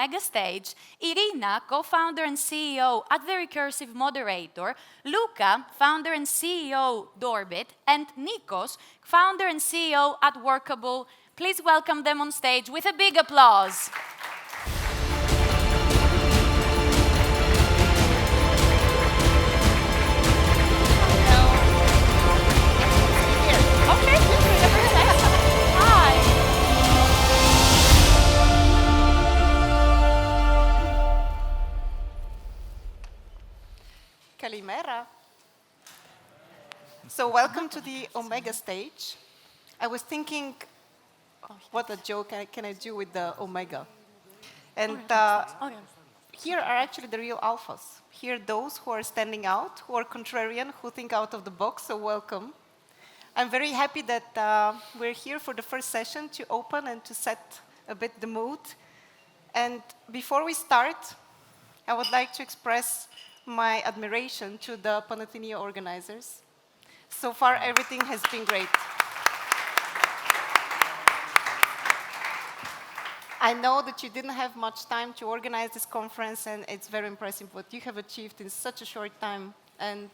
Omega stage, Irina, co-founder and CEO at the Recursive Moderator, Luca, founder and CEO Dorbit, and Nikos, founder and CEO at Workable. Please welcome them on stage with a big applause. Kalimera. So welcome to the Omega stage. I was thinking, what a joke can I do with the Omega? And here are actually the real alphas. Here are those who are standing out, who are contrarian, who think out of the box, so welcome. I'm very happy that we're here for the first session to open and to set a bit the mood. And before we start, I would like to express my admiration to the Panathēnea organizers. So far, everything has been great. I know that you didn't have much time to organize this conference, and it's very impressive what you have achieved in such a short time. And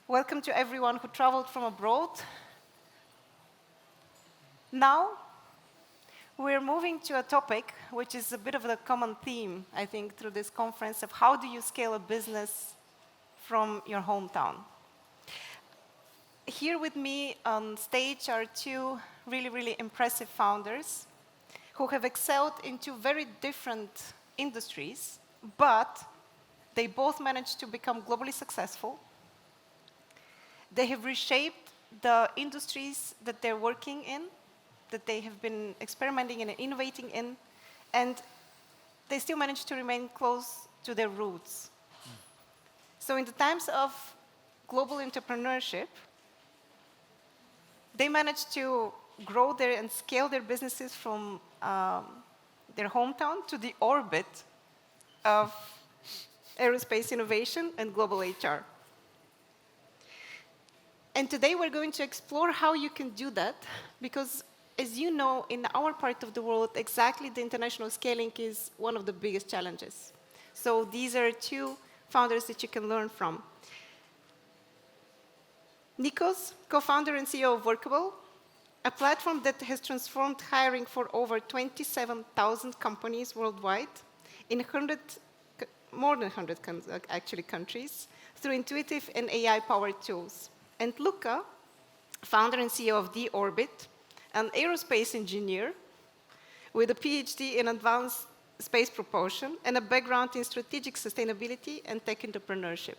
welcome to everyone who traveled from abroad. Now, we're moving to a topic which is a bit of a common theme, I think, through this conference of how do you scale a business from your hometown. Here with me on stage are two really, really impressive founders who have excelled into very different industries, but they both managed to become globally successful. They have reshaped the industries that they're working in, that they have been experimenting and innovating in, and they still manage to remain close to their roots. So in the times of global entrepreneurship, they managed to grow and scale their businesses from their hometown to the orbit of aerospace innovation and global HR. And today we're going to explore how you can do that, because as you know, in our part of the world, exactly the international scaling is one of the biggest challenges. So these are two founders that you can learn from. Nikos, co-founder and CEO of Workable, a platform that has transformed hiring for over 27,000 companies worldwide in more than 100 countries through intuitive and AI-powered tools. And Luca, founder and CEO of D-Orbit, an aerospace engineer with a PhD in advanced space propulsion and a background in strategic sustainability and tech entrepreneurship.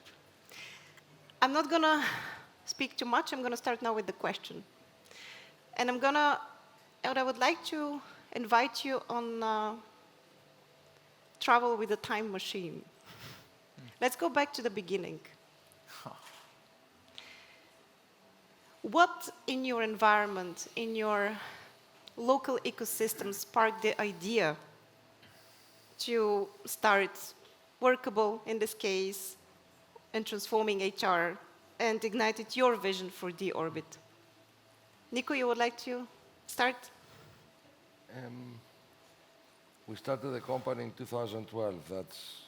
I'm not going to speak too much. I'm going to start now with the question. And I would like to invite you on travel with a time machine. Let's go back to the beginning. What in your environment, in your local ecosystem, sparked the idea to start Workable, in this case, and transforming HR, and ignited your vision for D-Orbit? Nico, you would like to start? We started the company in 2012. That's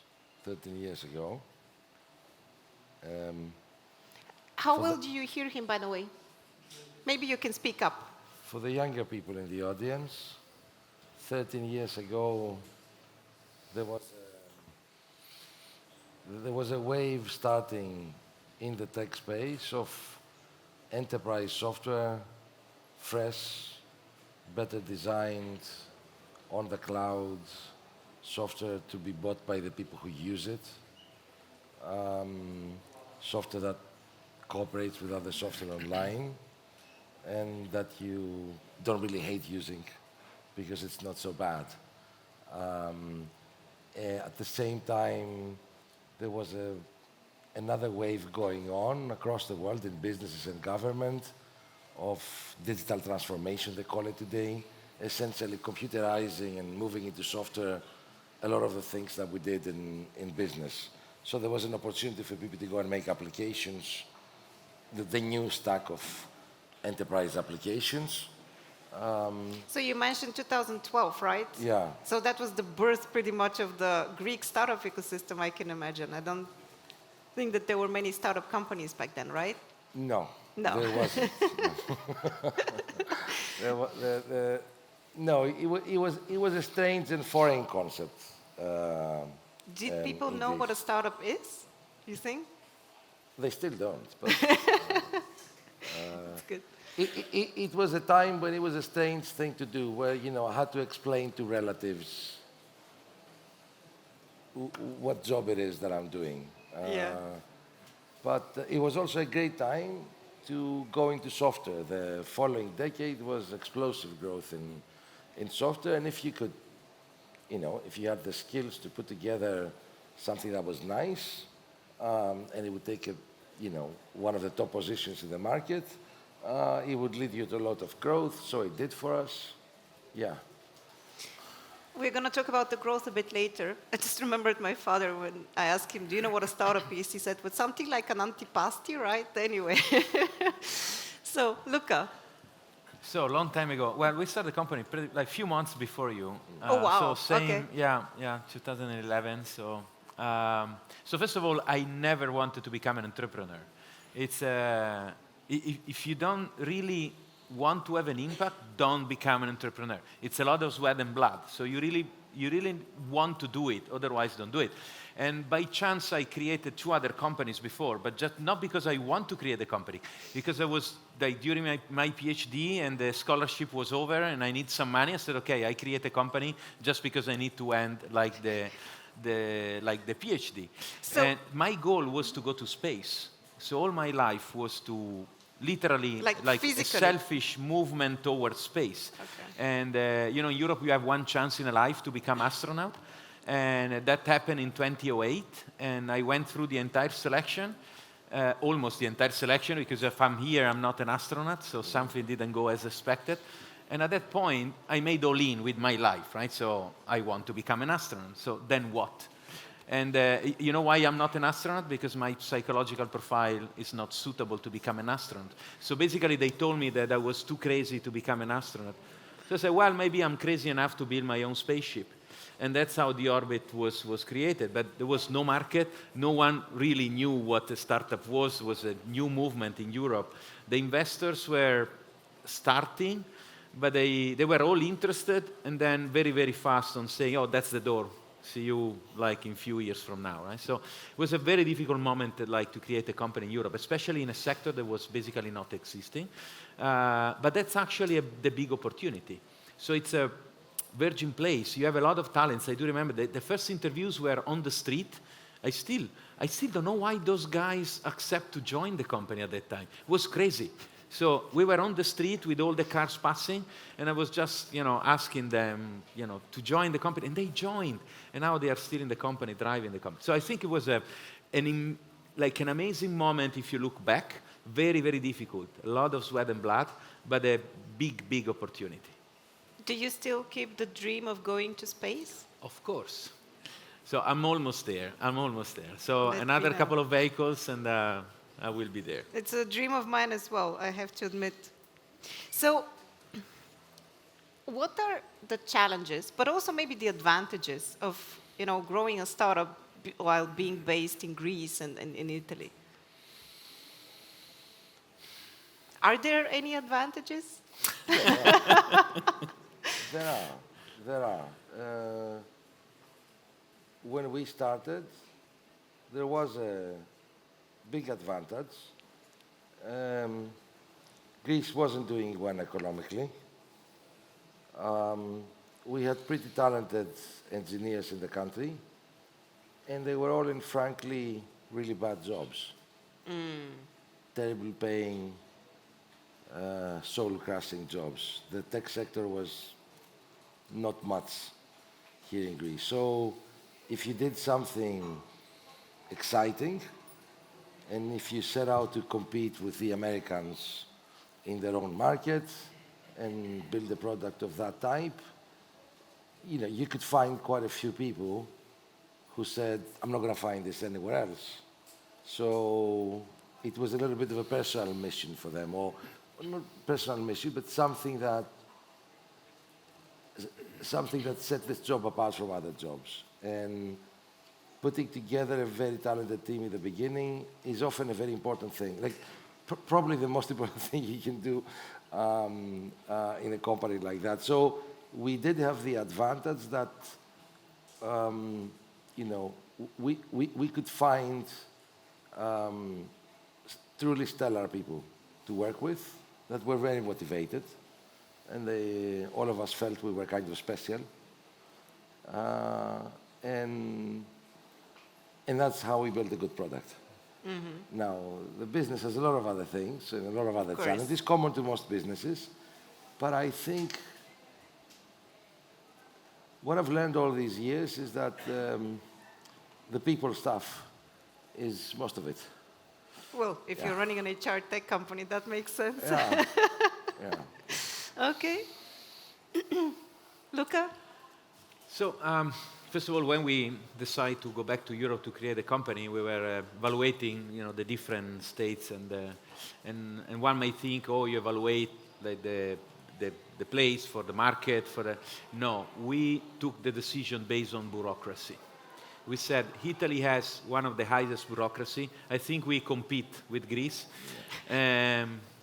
13 years ago. How well do you hear him, by the way? Maybe you can speak up. For the younger people in the audience, 13 years ago, there was a wave starting in the tech space of enterprise software, fresh, better designed, on the cloud, software to be bought by the people who use it, software that cooperates with other software online, and that you don't really hate using because it's not so bad. At the same time, there was another wave going on across the world in businesses and government of digital transformation, they call it today, essentially computerizing and moving into software a lot of the things that we did in business. So there was an opportunity for people to go and make applications, the new stack of enterprise applications, So you mentioned 2012, right? Yeah. So that was the birth pretty much of the Greek startup ecosystem, I can imagine. I don't think that there were many startup companies back then, right? No, No. there wasn't. No, it was a strange and foreign concept. Did people in know what a Greece. startup is, you think? They still don't. But That's good. it was a time when it was a strange thing to do, where I had to explain to relatives what job it is that I'm doing. Yeah. But it was also a great time to go into software. The following decade was explosive growth in software, and if you could, if you had the skills to put together something that was nice, and it would take one of the top positions in the market, it would lead you to a lot of growth. So it did for us. Yeah. We're going to talk about the growth a bit later. I just remembered my father when I asked him, do you know what a startup is? He said, well, something like an antipasti, right? Anyway. So, Luca. So a long time ago. Well, we started the company like a few months before you. Oh, wow. So same, Okay. yeah, 2011. So first of all, I never wanted to become an entrepreneur. It's if you don't really want to have an impact, don't become an entrepreneur. It's a lot of sweat and blood. So you really want to do it. Otherwise, don't do it. And by chance, I created 2 other companies before, but just not because I want to create a company, because I was like during my PhD and the scholarship was over and I need some money. I said, okay, I create a company just because I need to end like the PhD. So and my goal was to go to space. So all my life was to literally Like a physically? selfish movement towards space. Okay. And in Europe you have one chance in a life to become astronaut. And that happened in 2008, and I went through the entire selection, almost the entire selection, because if I'm here, I'm not an astronaut, so something didn't go as expected. And at that point, I made all in with my life, right? So I want to become an astronaut, so then what? And you know why I'm not an astronaut? Because my psychological profile is not suitable to become an astronaut. So basically, they told me that I was too crazy to become an astronaut. So I said, well, maybe I'm crazy enough to build my own spaceship. And that's how the orbit was created. But there was no market. No one really knew what a startup was. It was a new movement in Europe. The investors were starting, but they were all interested, and then very, very fast on saying, oh, that's the door. See you like in a few years from now, right? So it was a very difficult moment to create a company in Europe, especially in a sector that was basically not existing. But that's actually the big opportunity. So it's a virgin place. You have a lot of talents. I do remember the first interviews were on the street. I still don't know why those guys accept to join the company at that time. It was crazy. So we were on the street with all the cars passing, and I was just, asking them, to join the company, and they joined. And now they are still in the company, driving the company. So I think it was an amazing moment if you look back. Very, very difficult. A lot of sweat and blood, but a big, big opportunity. do you still keep the dream of going to space? Of course. So I'm almost there. So Let another me know. couple of vehicles, and I will be there. It's a dream of mine as well, I have to admit. So what are the challenges, but also maybe the advantages of growing a startup while being based in Greece and in Italy? Are there any advantages? There are. When we started, there was a big advantage. Greece wasn't doing well economically. We had pretty talented engineers in the country, and they were all in, frankly, really bad jobs. Terrible paying, soul-crushing jobs. The tech sector was not much here in Greece. So if you did something exciting, and if you set out to compete with the Americans in their own market and build a product of that type, you could find quite a few people who said, I'm not going to find this anywhere else. So it was a little bit of a personal mission for them, or not personal mission, but something that something that set this job apart from other jobs. And putting together a very talented team in the beginning is often a very important thing. Like, probably the most important thing you can do in a company like that. So we did have the advantage that, you know, we could find truly stellar people to work with that were very motivated, and all of us felt we were kind of special. And that's how we built a good product. Mm-hmm. Now, the business has a lot of other things and a lot of other challenges, common to most businesses. But I think what I've learned all these years is that the people stuff is most of it. Well, if you're running an HR tech company, that makes sense. Yeah. Yeah. Okay. Luca? So, first of all, when we decided to go back to Europe to create a company, we were evaluating, you know, the different states, and one may think, oh, you evaluate like the place for the market, No, we took the decision based on bureaucracy. We said Italy has one of the highest bureaucracy. I think we compete with Greece.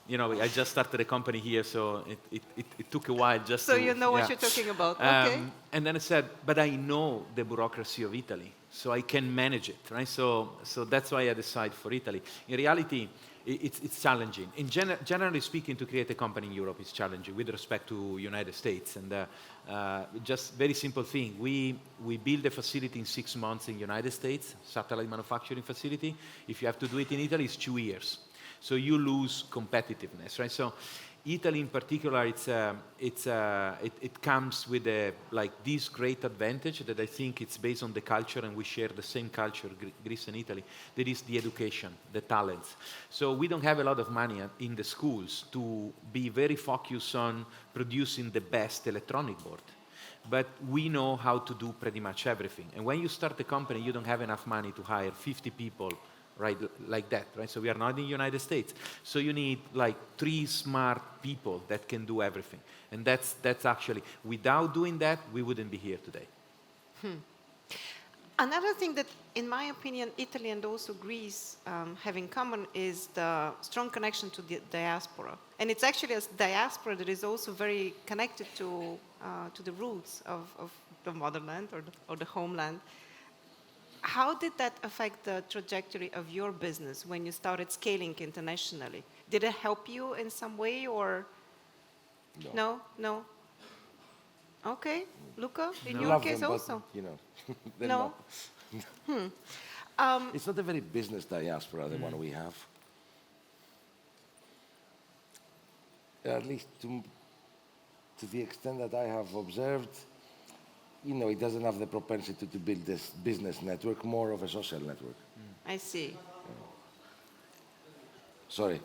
You know, I just started a company here, so it took a while just so you know what you're talking about. Okay. And then I said, but I know the bureaucracy of Italy, so I can manage it, right? So that's why I decided for Italy. In reality, it's challenging. Generally speaking, to create a company in Europe is challenging with respect to United States. And just very simple thing, we build a facility in 6 months in United States, satellite manufacturing facility. If you have to do it in Italy, it's 2 years. So you lose competitiveness, right? So Italy in particular, it comes with this great advantage that I think it's based on the culture, and we share the same culture, Greece and Italy. That is the education, the talents. So we don't have a lot of money in the schools to be very focused on producing the best electronic board. But we know how to do pretty much everything. And when you start a company, you don't have enough money to hire 50 people, right, like that, right? So we are not in the United States. So you need like 3 smart people that can do everything. And that's actually, without doing that, we wouldn't be here today. Another thing that, in my opinion, Italy and also Greece have in common is the strong connection to the diaspora. And it's actually a diaspora that is also very connected to the roots of the motherland or the homeland. How did that affect the trajectory of your business when you started scaling internationally? Did it help you in some way, or no? No? Okay. Luca, in your case them, also? But, you know, No? it's not a very business diaspora, the one we have. At least to the extent that I have observed, you know, it doesn't have the propensity to build this business network, more of a social network. I see. Sorry.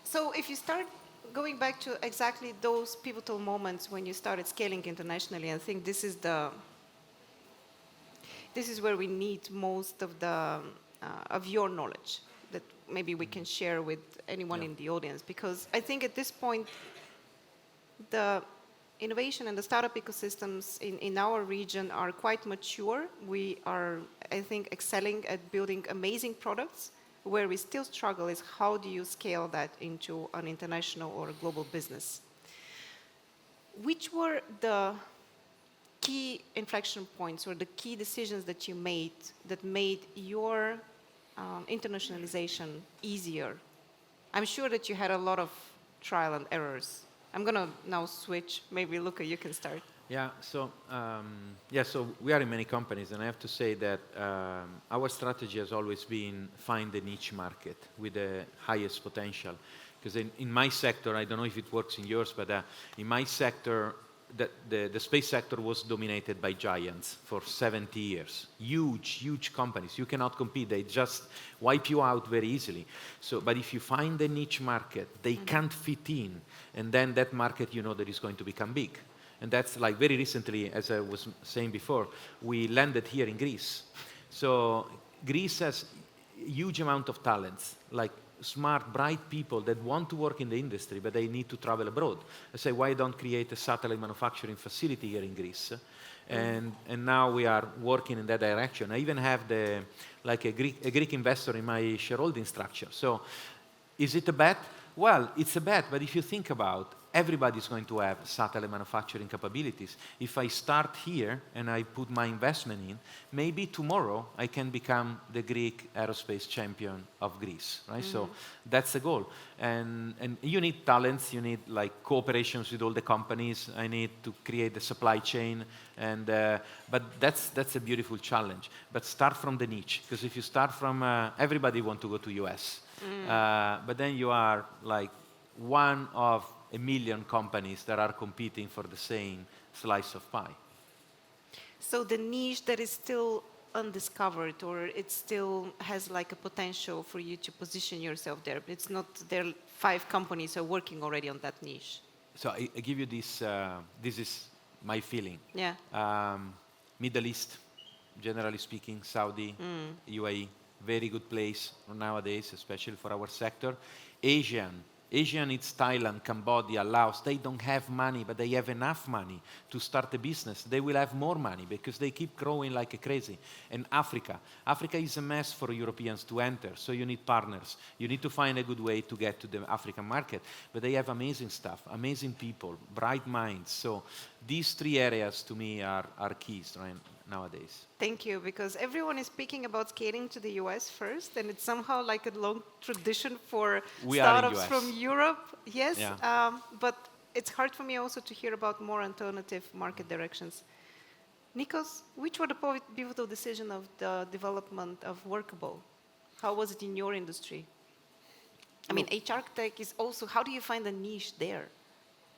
So if you start going back to exactly those pivotal moments when you started scaling internationally, I think this is where we need most of your knowledge that maybe we can share with anyone in the audience, because I think at this point, the innovation and the startup ecosystems in our region are quite mature. We are, I think, excelling at building amazing products. Where we still struggle is how do you scale that into an international or a global business? Which were the key inflection points or the key decisions that you made that made your internationalization easier? I'm sure that you had a lot of trial and errors. I'm going to now switch. Maybe, Luca, you can start. Yeah, so we are in many companies, and I have to say that our strategy has always been find a niche market with the highest potential. Because in my sector, I don't know if it works in yours, but in my sector, the space sector was dominated by giants for 70 years. Huge companies. You cannot compete. They just wipe you out very easily. So, but if you find a niche market, they can't fit in, and then that market, you know, that is going to become big. And that's like very recently, as I was saying before, we landed here in Greece. So Greece has a huge amount of talents, like smart, bright people that want to work in the industry, but they need to travel abroad. I say, why don't create a satellite manufacturing facility here in Greece? And now we are working in that direction. I even have a Greek investor in my shareholding structure. So is it a bet? Well, it's a bet, but if you think about, everybody's going to have satellite manufacturing capabilities. If I start here and I put my investment in, maybe tomorrow I can become the Greek aerospace champion of Greece, right? So that's the goal. And you need talents, you need like cooperations with all the companies. I need to create the supply chain, and but that's a beautiful challenge. But start from the niche, because if you start from, everybody want to go to US. But then you are like one of a million companies that are competing for the same slice of pie. So the niche that is still undiscovered, or it still has like a potential for you to position yourself there. It's not there 5 companies are working already on that niche. So I give you this, this is my feeling. Yeah. Middle East, generally speaking, Saudi, UAE, very good place nowadays, especially for our sector. Asian, it's Thailand, Cambodia, Laos. They don't have money, but they have enough money to start a business. They will have more money because they keep growing like crazy. And Africa is a mess for Europeans to enter, so you need partners. You need to find a good way to get to the African market. But they have amazing stuff, amazing people, bright minds. So these 3 areas to me are keys, right, nowadays. Thank you, because everyone is speaking about scaling to the US first, and it's somehow like a long tradition for startups from Europe. Yes, yeah. But it's hard for me also to hear about more alternative market directions. Nikos, which were the pivotal decision of the development of Workable? How was it in your industry? I mean, HR tech is also, how do you find a niche there?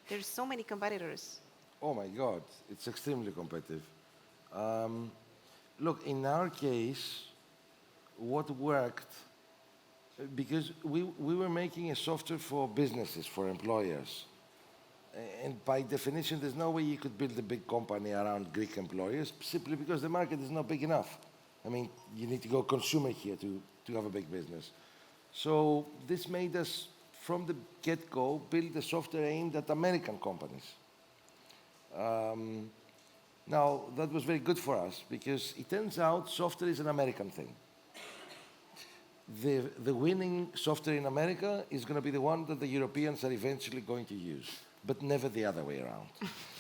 There's so many competitors. Oh my God, it's extremely competitive. Look, in our case, what worked, because we were making a software for businesses, for employers. And by definition, there's no way you could build a big company around Greek employers, simply because the market is not big enough. I mean, you need to go consumer here to have a big business. So this made us, from the get-go, build a software aimed at American companies. Now, that was very good for us, because it turns out software is an American thing. The winning software in America is going to be the one that the Europeans are eventually going to use, but never the other way around.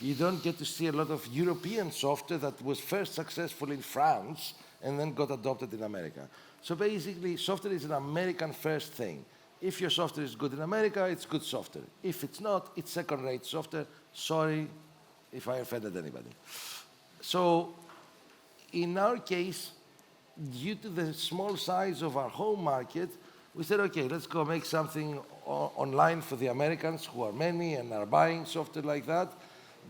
You don't get to see a lot of European software that was first successful in France and then got adopted in America. So basically, software is an American first thing. If your software is good in America, it's good software. If it's not, it's second-rate software. Sorry if I offended anybody. So in our case, due to the small size of our home market, we said, okay, let's go make something online for the Americans, who are many and are buying software like that.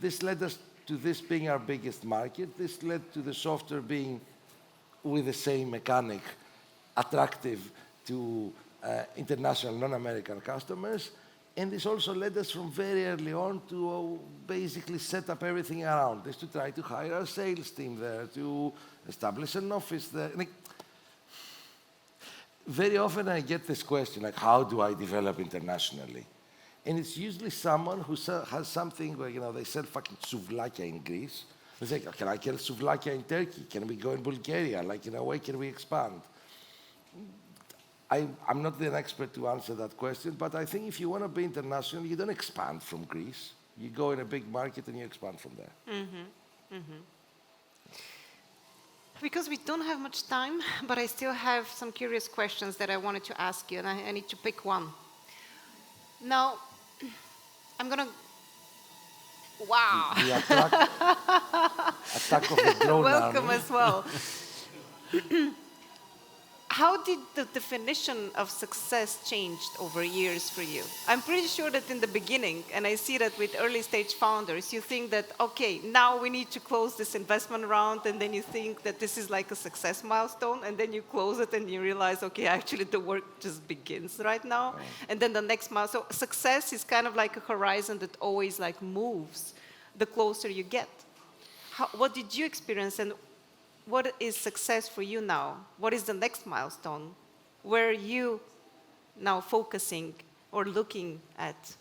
This led us to this being our biggest market. This led to the software being, with the same mechanic, attractive to international non-American customers. And this also led us from very early on to basically set up everything around this, to try to hire a sales team there, to establish an office there. Like, very often I get this question, like, how do I develop internationally? And it's usually someone who has something where, you know, they sell fucking souvlaki in Greece. They say, can I sell souvlaki in Turkey? Can we go in Bulgaria? Like, you know, where can we expand? I'm not an expert to answer that question, but I think if you want to be international, you don't expand from Greece. You go in a big market and you expand from there. Because we don't have much time, but I still have some curious questions that I wanted to ask you, and I need to pick one. Now, I'm going to... Wow! The attack of the drone Welcome army. as well. How did the definition of success changed over years for you? I'm pretty sure that in the beginning, and I see that with early stage founders, you think that, okay, now we need to close this investment round, and then you think that this is like a success milestone, and then you close it and you realize, okay, actually the work just begins right now. Oh. And then the next milestone. So success is kind of like a horizon that always like moves the closer you get. What did you experience, and what is success for you now? What is the next milestone? Where are you now focusing or looking at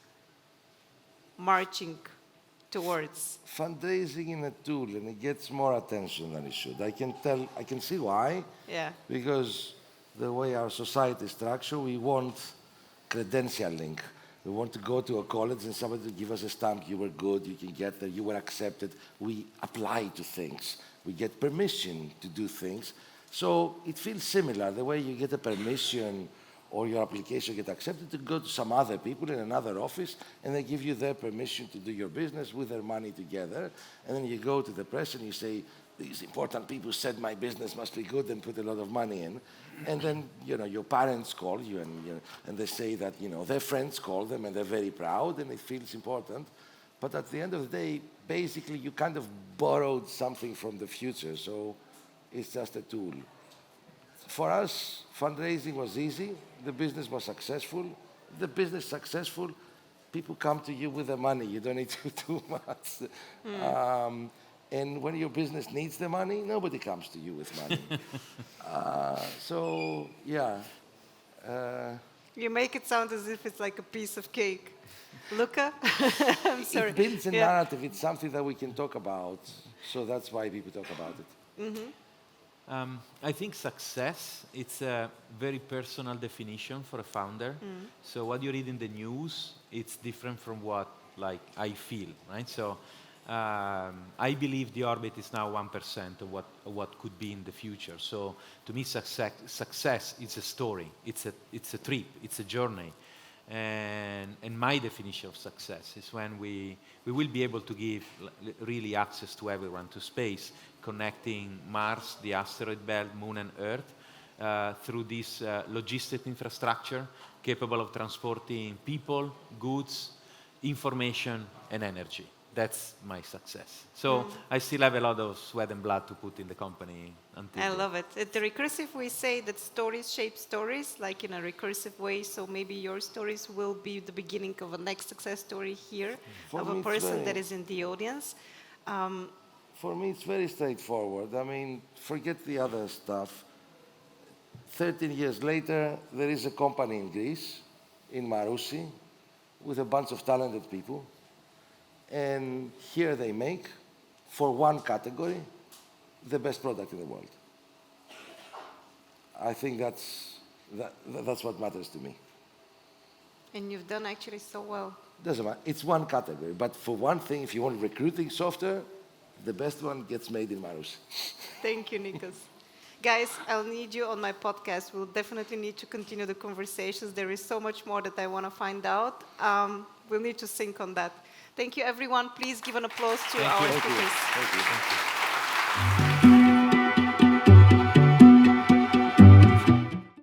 marching towards? Fundraising in a tool, and it gets more attention than it should. I can see why. Yeah. Because the way our society is structured, we want credentialing. We want to go to a college and somebody to give us a stamp, you were good, you can get there, you were accepted. We apply to things. We get permission to do things. So it feels similar, the way you get a permission or your application get accepted to go to some other people in another office, and they give you their permission to do your business with their money together. And then you go to the press and you say, these important people said my business must be good and put a lot of money in. And then, your parents call you and they say that, their friends call them and they're very proud and it feels important. But at the end of the day, basically you kind of borrowed something from the future, so it's just a tool. For us, fundraising was easy. The business was successful. The business successful, people come to you with the money. You don't need to do much. And when your business needs the money, nobody comes to you with money. So, yeah. You make it sound as if it's like a piece of cake. Luca? I'm sorry. It builds a narrative. It's something that we can talk about. So that's why people talk about it. Mm-hmm. I think success, it's a very personal definition for a founder. So what you read in the news, it's different from what I feel, right? So I believe the orbit is now 1% of what could be in the future. So to me, success is a story. It's a trip. It's a journey. And my definition of success is when we will be able to give really access to everyone to space, connecting Mars, the asteroid belt, Moon, and Earth through this logistic infrastructure capable of transporting people, goods, information, and energy. That's my success. So I still have a lot of sweat and blood to put in the company. I love it. At the Recursive, we say that stories shape stories, like in a recursive way. So maybe your stories will be the beginning of a next success story here of a person that is in the audience. For me, it's very straightforward. I mean, forget the other stuff. 13 years later, there is a company in Greece, in Marousi, with a bunch of talented people. And here they make, for one category, the best product in the world. I think that's what matters to me. And you've done actually so well. Doesn't matter. It's one category. But for one thing, if you want recruiting software, the best one gets made in Marousi. Thank you, Nikos. Guys, I'll need you on my podcast. We'll definitely need to continue the conversations. There is so much more that I want to find out. We'll need to sync on that. Thank you, everyone. Please give an applause to our speakers. Thank you.